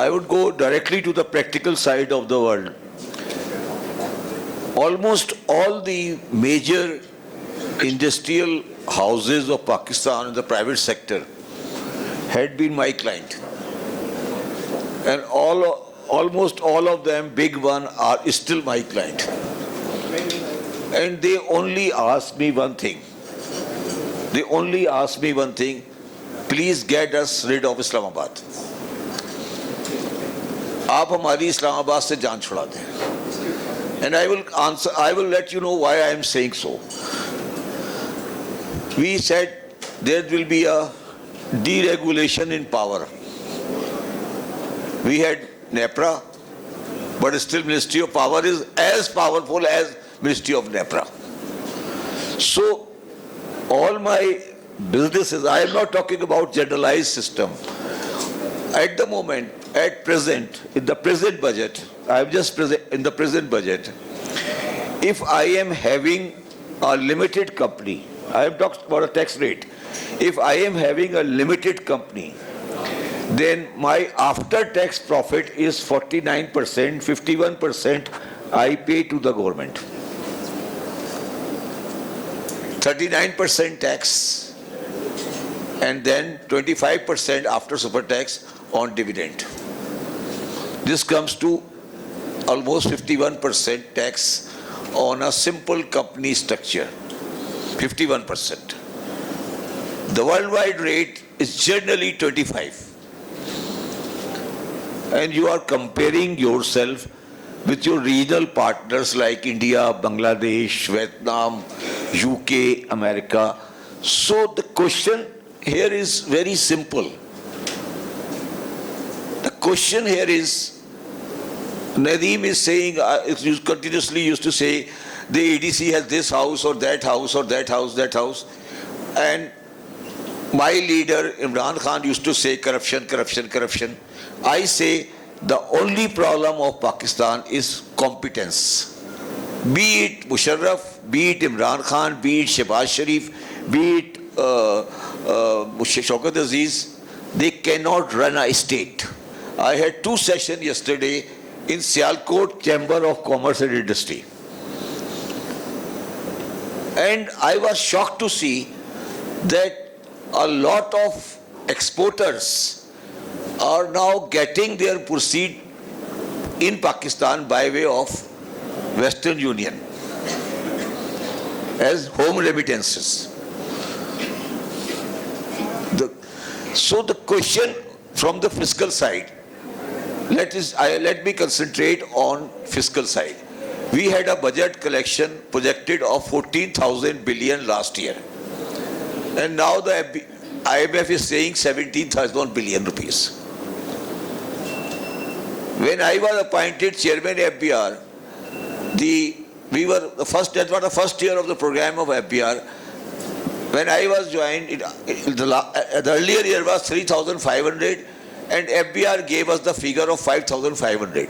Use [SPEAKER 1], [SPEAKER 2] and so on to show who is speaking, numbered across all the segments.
[SPEAKER 1] I would go directly to the practical side of the world. Almost all the major industrial houses of Pakistan in the private sector had been my client. And almost all of them, big one, are still my client. And they only ask me one thing. They only ask me one thing, please get us rid of Islamabad. आप हमारी इस्लामाबाद से जान छुड़ा दें. And I will let you know why I am saying so. We said there will be a deregulation in power. We had NEPRA, but still Ministry of Power is as powerful as Ministry of NEPRA. So all my businesses, I am not talking about generalized system. At the moment, at present, in the present budget, I am just in the present budget, if I am having a limited company, I am talking about a tax rate. If I am having a limited company, then my after-tax profit is 49%, 51% I pay to the government. 39% tax, and then 25% after super tax on dividend. This comes to almost 51% tax on a simple company structure. 51%. The worldwide rate is generally 25. And you are comparing yourself with your regional partners like India, Bangladesh, Vietnam, UK, America. So the question here is very simple. The question here is, Nadeem is saying, continuously used to say, the ADC has this house or that house or that house, that house. And my leader, Imran Khan, used to say corruption, corruption, corruption. I say the only problem of Pakistan is competence. Be it Musharraf, be it Imran Khan, be it Shehbaz Sharif, be it Shaukat Aziz, they cannot run a state. I had 2 sessions yesterday in Sialkot Chamber of Commerce and Industry. And I was shocked to see that a lot of exporters are now getting their proceed in Pakistan by way of Western Union as home remittances. So the question from the fiscal side, let me concentrate on fiscal side. We had a budget collection projected of 14,000 billion last year. And now the IMF is saying 17,000 billion rupees. When I was appointed chairman FBR, that was the first year of the program of FBR. When I was joined, the earlier year was 3,500 and FBR gave us the figure of 5,500.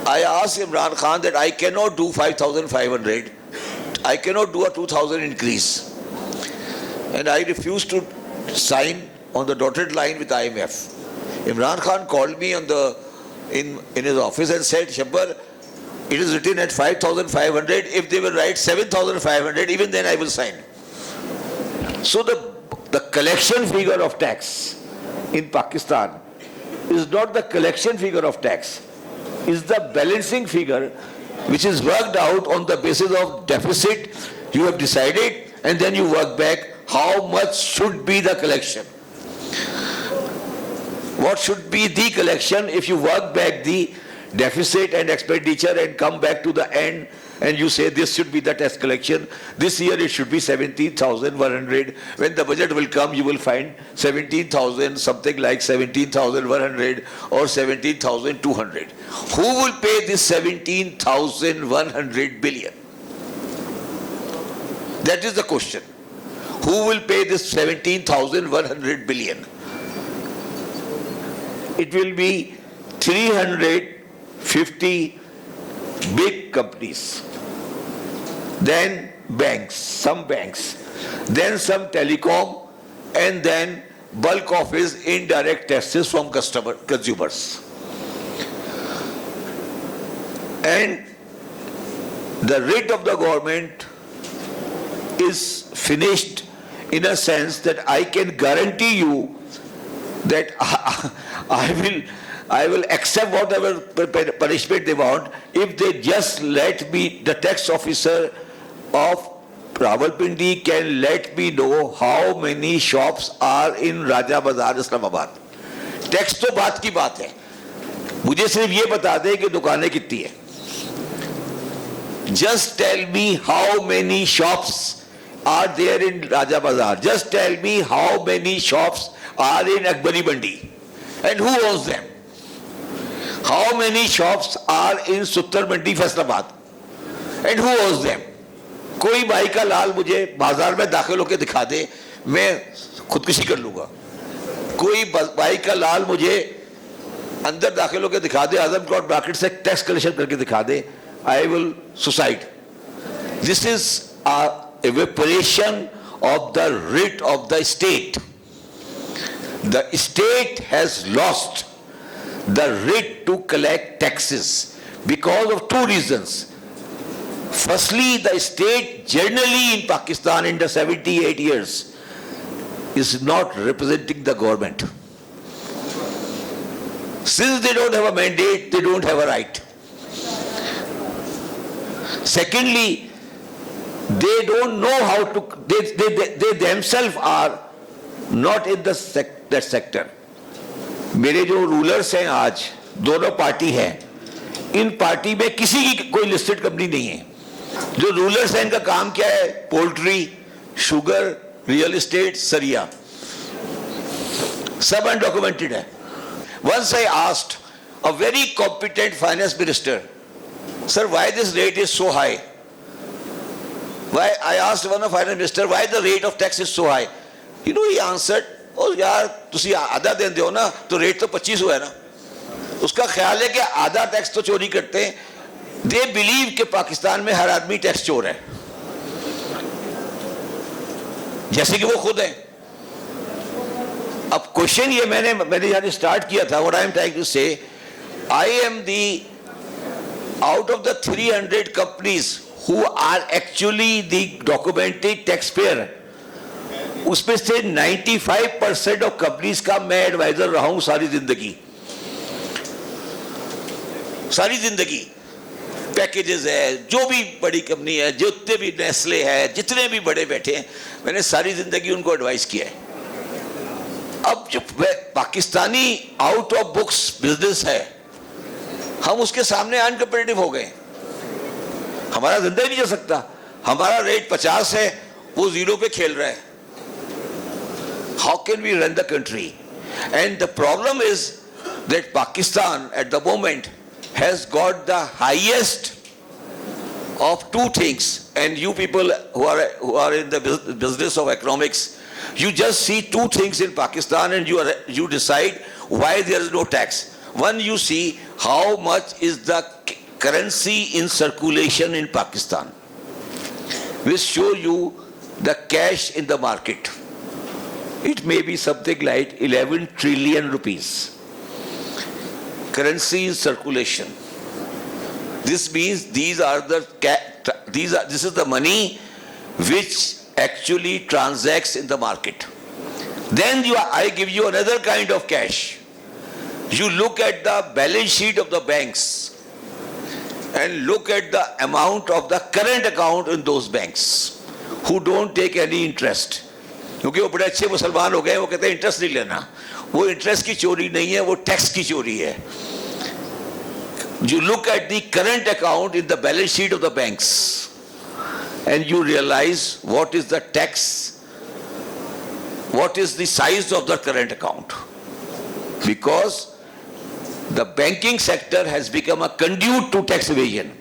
[SPEAKER 1] I asked Imran Khan that I cannot do 5,500. I cannot do a 2,000 increase. And I refused to sign on the dotted line with IMF. Imran Khan called me in his office and said, Shabbar, it is written at 5,500. If they will write 7,500, even then I will sign. So the collection figure of tax in Pakistan is not the collection figure of tax, is the balancing figure which is worked out on the basis of deficit you have decided, and then you work back how much should be the collection. What should be the collection if you work back the deficit and expenditure and come back to the end and you say this should be the tax collection. This year it should be 17,100. When the budget will come, you will find 17,000, something like 17,100 or 17,200. Who will pay this 17,100 billion? That is the question. Who will pay this 17,100 billion? It will be 350 big companies, then banks, then some telecom, and then bulk of his indirect taxes from consumers. And the writ of the government is finished in a sense that I can guarantee you that I will accept whatever punishment they want if they just let me, the tax officer of Rawalpindi can let me know how many shops are in Raja Bazaar, Islamabad. Tax तो बात की बात है, मुझे सिर्फ ये बता दे कि दुकानें कितनी है. Just tell me how many shops are there in Raja Bazaar. Just tell me how many shops are in Akbari Mandi and who owns them. How many shops are in Suttar Mandi, Faisalabad and who owns them. कोई भाई का लाल मुझे बाजार में दाखिल होकर दिखा दे, मैं खुदकुशी कर लूंगा. कोई भाई का लाल मुझे अंदर दाखिल होकर दिखा दे, आजमगढ़ मार्केट से टैक्स कलेक्शन करके दिखा दे, I will suicide. This is a evaporation of the writ of the state. The state has lost the writ to collect taxes because of two reasons. Firstly, the state generally in Pakistan in the 78 years is not representing the government. Since they don't have a mandate, they don't have a right. Secondly, they don't know how to, they themselves are not in that sector. मेरे जो rulers हैं आज, दोनों party हैं, इन party में किसी की कोई लिस्टेड कंपनी नहीं है. जो रूलर्स हैं इनका काम क्या है? पोल्ट्री, शुगर, रियल एस्टेट, सरिया, सब अनडॉक्यूमेंटेड है. Once I asked a very competent finance minister, sir, why this rate is so high? Why? I asked one of finance minister, why the rate of tax is so high? You know, he answered, oh यार तुसी आधा दें दो ना तो rate तो 25 हुआ है ना. उसका ख्याल है कि आधा टैक्स तो चोरी करते हैं. They believe कि पाकिस्तान में हर आदमी टैक्स चोर है, जैसे कि वो खुद है. अब क्वेश्चन ये मैंने यहाँ स्टार्ट किया था. What I am trying to say, I am the out of the 300 companies who are actually the documented taxpayer, उसमें से 95% ऑफ कंपनीज का मैं एडवाइजर रहा हूं सारी जिंदगी. पैकेजेस है, जो भी बड़ी कंपनी है, जितने भी नेस्ले है, जितने भी बड़े बैठे हैं, मैंने सारी जिंदगी उनको एडवाइस किया है. अब जो Pakistani out of books business है, हम उसके सामने अनकंपेटिटिव हो गए. हमारा जिंदा ही नहीं चल सकता. हमारा रेट 50 है, वो जीरो पे खेल रहा है. How can we run the country? And the problem is that Pakistan at the moment has got the highest of two things. And you people who are in the business of economics, you just see two things in Pakistan and you decide why there is no tax. One, you see how much is the currency in circulation in Pakistan. We show you the cash in the market. It may be something like 11 trillion rupees. Currency in circulation. This means this is the money which actually transacts in the market. Then I give you another kind of cash. You look at the balance sheet of the banks and look at the amount of the current account in those banks who don't take any interest. क्योंकि वो बड़े अच्छे मुसलमान हो गए, वो कहते हैं इंटरेस्ट नहीं लेना. वो इंटरेस्ट की चोरी नहीं है, वो टैक्स की चोरी है. You look at the current account in the balance sheet of the banks and you realize what is the tax, what is the size of the current account. Because the banking sector has become a conduit to tax evasion.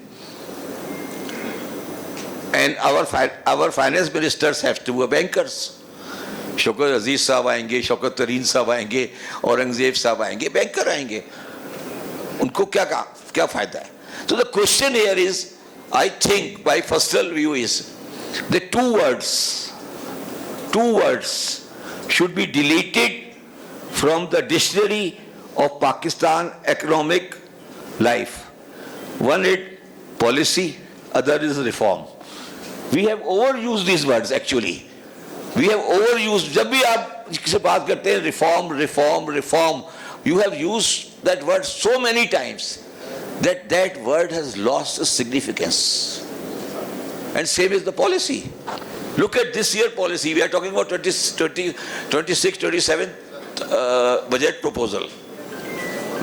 [SPEAKER 1] And our finance ministers have to be bankers. Shaukat अजीज साहब आएंगे, शौकत तरीन साहब आएंगे, औरंगजेब साहब आएंगे, banker आएंगे. उनको क्या फायदा है? So the question here is, I think my personal view is the two words should be deleted from the dictionary of Pakistan economic life. One is policy, other is reform. We have overused these words actually. We have overused. जब भी आप से बात करते हैं reform, reform, reform, you have used that word so many times that that word has lost its significance. And same is the policy. Look at this year policy. We are talking about 26, 27 budget proposal.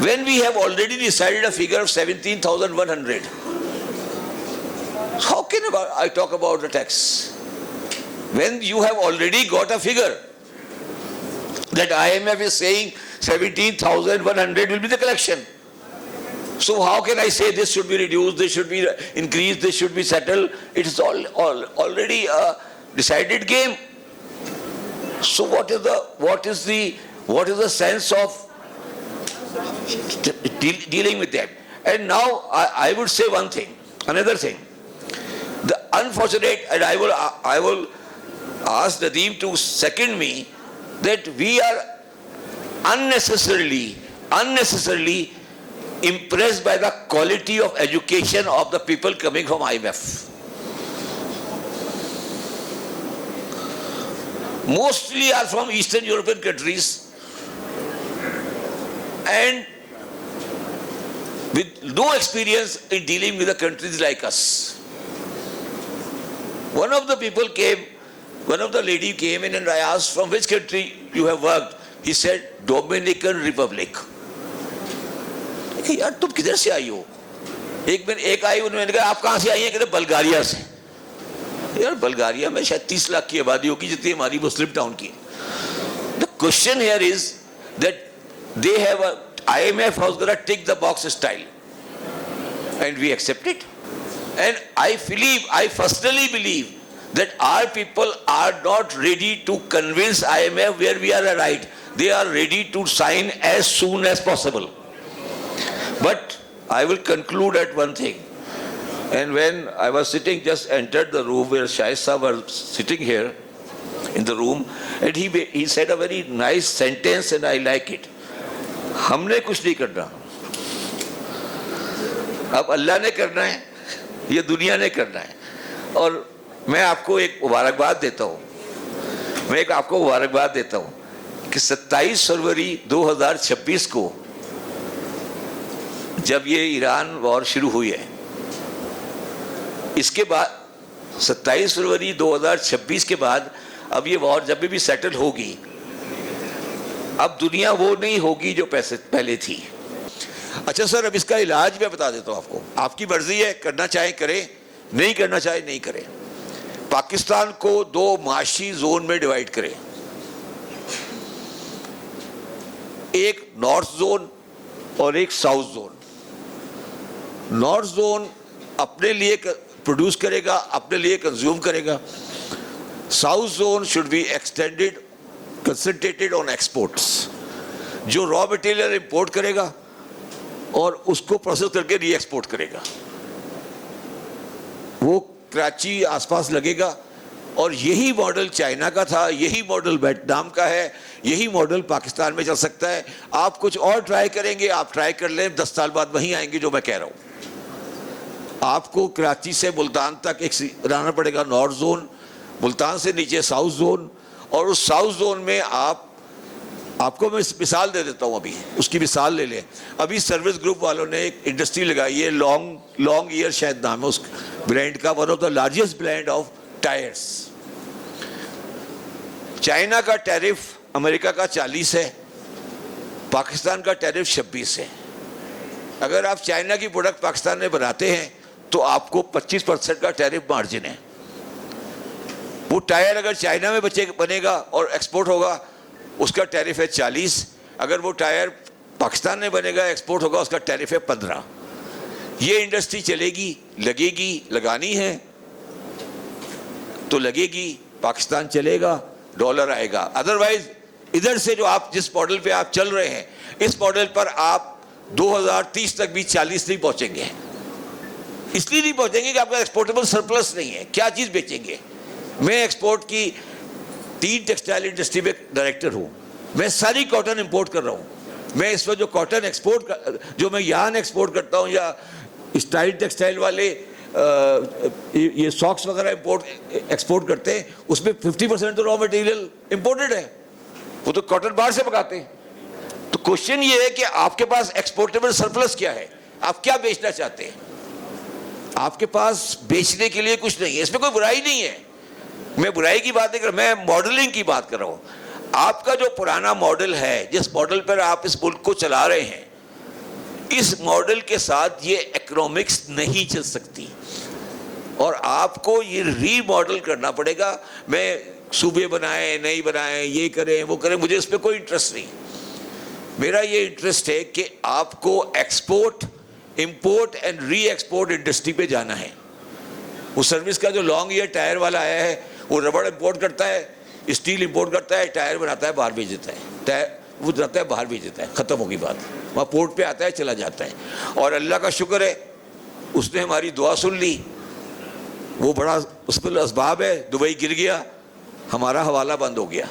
[SPEAKER 1] When we have already decided a figure of 17,100, how can I talk about the tax? When you have already got a figure that IMF is saying 17,100 will be the collection. So how can I say this should be reduced, this should be increased, this should be settled? It is all already a decided game. So what is the sense of dealing with them? And now I would say one thing, another thing. The unfortunate, and I will ask Nadeem to second me, that we are unnecessarily impressed by the quality of education of the people coming from IMF. Mostly are from Eastern European countries and with no experience in dealing with the countries like us. One of the lady came in and I asked, from which country you have worked? He said, Dominican Republic. यार तुम किधर से आई हो? एक आई, उन्होंने कहा आप कहाँ से आई हैं? कहते बल्गारिया से। यार बल्गारिया में शायद 30 लाख की आबादी होगी जितनी हमारी मुस्लिम टाउन की। The question here is that they have IMF has got a tick the box style, and we accept it. And I personally believe that our people are not ready to convince IMF where we are right. They are ready to sign as soon as possible. But I will conclude at one thing. And when I was sitting, just entered the room where Shahid Sahab was sitting here in the room, and he said a very nice sentence and I like it. हमने कुछ नहीं करना, अब अल्लाह ने करना है, ये दुनिया ने करना है. और मैं आपको एक मुबारकबाद देता हूँ, कि 27 फरवरी 2026 को जब ये ईरान वॉर शुरू हुई है, इसके बाद 27 फरवरी 2026 के बाद अब ये वॉर जब भी सेटल होगी, अब दुनिया वो नहीं होगी जो पहले थी. अच्छा सर, अब इसका इलाज मैं बता देता हूँ आपको. आपकी मर्जी है, करना चाहे करें, नहीं करना चाहे नहीं करें. पाकिस्तान को 2 माशी जोन में डिवाइड करें, एक नॉर्थ जोन और एक साउथ जोन. नॉर्थ जोन अपने लिए प्रोड्यूस करेगा, अपने लिए कंज्यूम करेगा. South zone should be extended, concentrated on exports. जो रॉ मटेरियल इंपोर्ट करेगा और उसको प्रोसेस करके री एक्सपोर्ट करेगा, वो कराची आसपास लगेगा. और यही मॉडल चाइना का था, यही मॉडल वियतनाम का है, यही मॉडल पाकिस्तान में चल सकता है. आप कुछ और ट्राई करेंगे, आप ट्राई कर लें, 10 साल बाद वहीं आएंगे जो मैं कह रहा हूँ. आपको कराची से मुल्तान तक एक बनाना पड़ेगा नॉर्थ जोन, मुल्तान से नीचे साउथ जोन, और उस साउथ जोन में आपको मैं मिसाल दे देता हूँ. अभी उसकी मिसाल ले लें. अभी सर्विस ग्रुप वालों ने एक इंडस्ट्री लगाई है, लॉन्ग ईयर शायद नाम है उस ब्रांड का, one of the largest brand of tyres. China का टैरिफ अमेरिका का 40 है, पाकिस्तान का टैरिफ 26 है. अगर आप चाइना की प्रोडक्ट पाकिस्तान में बनाते हैं तो आपको 25% का टैरिफ मार्जिन है. वो टायर अगर चाइना में बनेगा और एक्सपोर्ट होगा, उसका टैरिफ है 40. अगर वो टायर पाकिस्तान में बनेगा, एक्सपोर्ट होगा, उसका टैरिफ है 15. ये इंडस्ट्री चलेगी, लगेगी, लगानी है तो लगेगी, पाकिस्तान चलेगा, डॉलर आएगा. अदरवाइज इधर से जो आप जिस मॉडल पे आप चल रहे हैं, इस मॉडल पर आप 2030 तक भी 40 नहीं पहुंचेंगे. इसलिए नहीं पहुंचेंगे कि आपका एक्सपोर्टेबल सरप्लस नहीं है. क्या चीज़ बेचेंगे? मैं एक्सपोर्ट की 3 टेक्सटाइल इंडस्ट्री में डायरेक्टर हूँ, मैं सारी कॉटन इंपोर्ट कर रहा हूँ। मैं इस वक्त जो कॉटन जो मैं यार्न एक्सपोर्ट करता हूँ या स्टाइल टेक्सटाइल वाले ये सॉक्स वगैरह एक्सपोर्ट करते हैं, उसमें 50% तो रॉ मटेरियल इंपोर्टेड है, वो तो कॉटन बाहर से मंगाते हैं। तो क्वेश्चन ये है कि आपके पास एक्सपोर्टेबल सरप्लस क्या है, आप क्या बेचना चाहते हैं? आपके पास बेचने के लिए कुछ नहीं है, इसमें कोई बुराई नहीं है, मैं बुराई की बात नहीं कर रहा, मैं मॉडलिंग की बात कर रहा हूँ। आपका जो पुराना मॉडल है, जिस मॉडल पर आप इस मुल्क को चला रहे हैं, इस मॉडल के साथ ये इकोनॉमिक्स नहीं चल सकती और आपको ये रीमॉडल करना पड़ेगा। मैं सूबे बनाए नहीं बनाए, ये करें वो करें, मुझे इस पर कोई इंटरेस्ट नहीं। मेरा ये इंटरेस्ट है कि आपको export, import and re export industry पे जाना है। वो सर्विस का जो लॉन्ग ईयर टायर वाला आया है, वो रबड़ इंपोर्ट करता है, स्टील इंपोर्ट करता है, टायर बनाता है, बाहर भेज देता है, टायर वो जाता है बाहर भेज देता है, ख़त्म होगी बात। वहाँ पोर्ट पे आता है, चला जाता है। और अल्लाह का शुक्र है, उसने हमारी दुआ सुन ली, वो बड़ा उस पर असबाब है, दुबई गिर गया, हमारा हवाला बंद हो गया।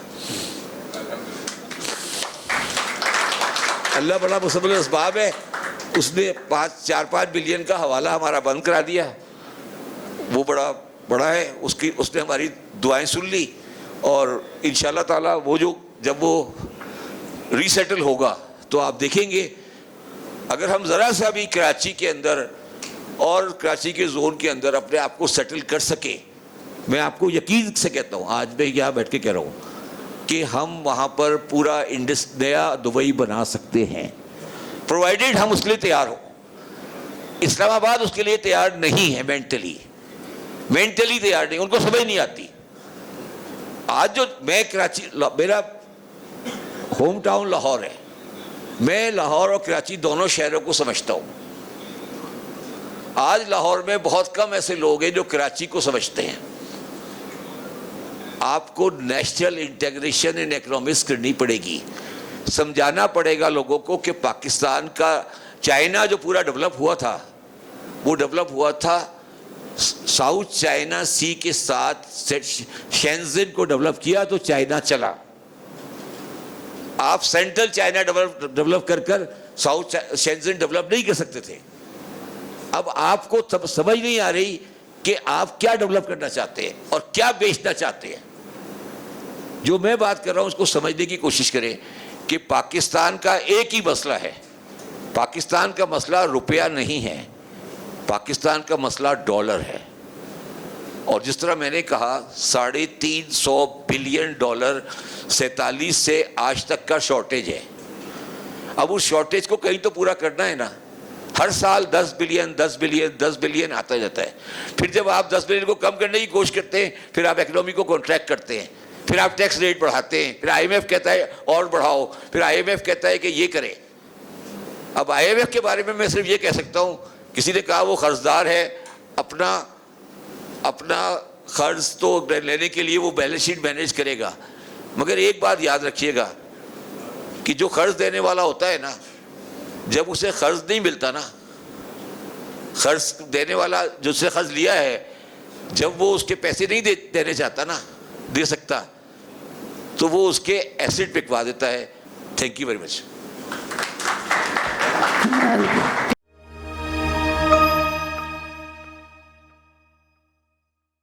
[SPEAKER 1] अल्लाह बड़ा मुसब्बिल असबाब है, उसने 4-5 बिलियन का हवाला हमारा बंद करा दिया। वो बड़ा है, उसने हमारी दुआएं सुन ली और इंशाल्लाह ताला वो जब वो रीसेटल होगा तो आप देखेंगे, अगर हम ज़रा सा भी कराची के अंदर और कराची के जोन के अंदर अपने आप को सेटल कर सके, मैं आपको यकीन से कहता हूँ, आज मैं यहाँ बैठ के कह रहा हूँ कि हम वहाँ पर पूरा नया दुबई बना सकते हैं, प्रोवाइडेड हम उसके लिए तैयार हो। इस्लामाबाद उसके लिए तैयार नहीं है, मेंटली तैयार नहीं, उनको समझ नहीं आती। आज जो मैं कराची, मेरा होम टाउन लाहौर है, मैं लाहौर और कराची दोनों शहरों को समझता हूँ। आज लाहौर में बहुत कम ऐसे लोग हैं जो कराची को समझते हैं। आपको नेशनल इंटीग्रेशन इन इकोनॉमिक्स करनी पड़ेगी, समझाना पड़ेगा लोगों को कि पाकिस्तान का, चाइना जो पूरा डेवलप हुआ था, वो डेवलप हुआ था साउथ चाइना सी के साथ। शेंजन को डेवलप किया तो चाइना चला। आप सेंट्रल चाइना डेवलप कर साउथ शेंजन डेवलप नहीं कर सकते थे। अब आपको समझ नहीं आ रही कि आप क्या डेवलप करना चाहते हैं और क्या बेचना चाहते हैं। जो मैं बात कर रहा हूं उसको समझने की कोशिश करें कि पाकिस्तान का एक ही मसला है। पाकिस्तान का मसला रुपया नहीं है, पाकिस्तान का मसला डॉलर है। और जिस तरह मैंने कहा, 350 बिलियन डॉलर 47 से आज तक का शॉर्टेज है। अब उस शॉर्टेज को कहीं तो पूरा करना है ना। हर साल 10 बिलियन आता जाता है। फिर जब आप 10 बिलियन को कम करने की कोशिश करते हैं, फिर आप इकोनॉमी को कॉन्ट्रैक्ट करते हैं, फिर आप टैक्स रेट बढ़ाते हैं, फिर IMF कहता है और बढ़ाओ, फिर IMF कहता है कि ये करें। अब IMF के बारे में मैं सिर्फ ये कह सकता हूँ, किसी ने कहा वो कर्जदार है, अपना कर्ज तो लेने के लिए वो बैलेंस शीट मैनेज करेगा, मगर एक बात याद रखिएगा कि जो कर्ज देने वाला होता है ना, जब उसे कर्ज नहीं मिलता ना, कर्ज देने वाला जिससे कर्ज लिया है, जब वो उसके पैसे नहीं देने चाहता ना, दे सकता, तो वो उसके एसेट बिकवा देता है। Thank you very much.